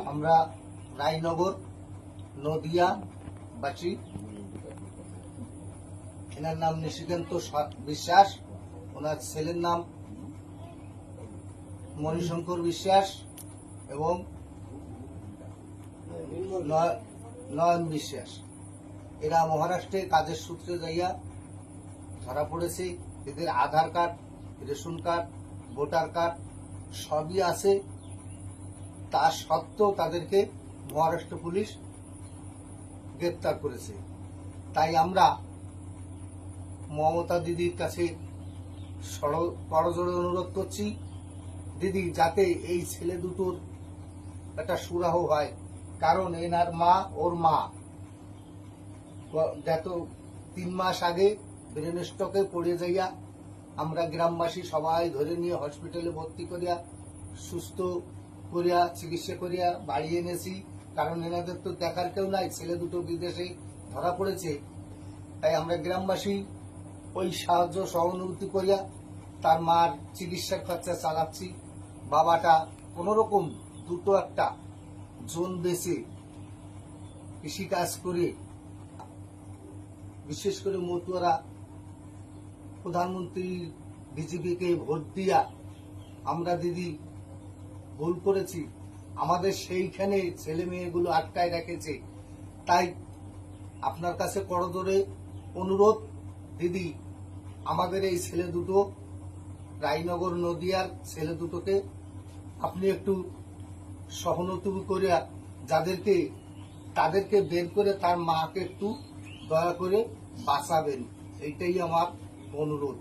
আমরা রায়নগর নদিয়া বাসী, এনার নাম নিশিকান্ত বিশ্বাস, ওনার ছেলের নাম মণিশঙ্কর বিশ্বাস এবং নয়ন বিশ্বাস। এরা মহারাষ্ট্রে কাজের সূত্রে যাইয়া ধরা পড়েছে। এদের Aadhaar card, ration card, voter card সবই আছে, তা সত্ত্বেও তাদেরকে মহারাষ্ট্র পুলিশ গ্রেপ্তার করেছে। তাই আমরা মমতা দিদির কাছে করজোড়ে অনুরোধ করছি, দিদি যাতে এই ছেলে দুটোর একটা সুরাহ হয়। কারণ এনার মা, ওর মা গত 3 মাস আগে ব্রেন স্ট্রোকে পড়ে যাইয়া আমরা গ্রামবাসী সবাই ধরে নিয়ে হসপিটালে ভর্তি করিয়া সুস্থ করিয়া চিকিৎসা করিয়া বাড়ি এনেছি। কারণ এনাদের তো দেখার কেউ নাই, ছেলে দুটো বিদেশে ধরা পড়েছে। তাই আমরা গ্রামবাসী ওই সাহায্য সহানুভূতি করিয়া তার মার চিকিৎসার খরচা চালাচ্ছি। বাবাটা কোনরকম দুটো একটা জোন বেছে কৃষিকাজ করে, বিশেষ করে মতুয়ারা প্রধানমন্ত্রী বিজেপিকে ভোট দিয়া আমরা দিদি ভুল করেছি, আমাদের সেইখানে ছেলে মেয়েগুলো আটকায় রেখেছে। তাই আপনার কাছে করজোড়ে অনুরোধ, দিদি আমাদের এই ছেলে দুটো, রায়নগর নদিয়ার ছেলে দুটোকে আপনি একটু সহানুভূতি করিয়া তাদেরকে বের করে তার মাকে একটু দয়া করে বাঁচাবেন, এইটাই আমার অনুরোধ।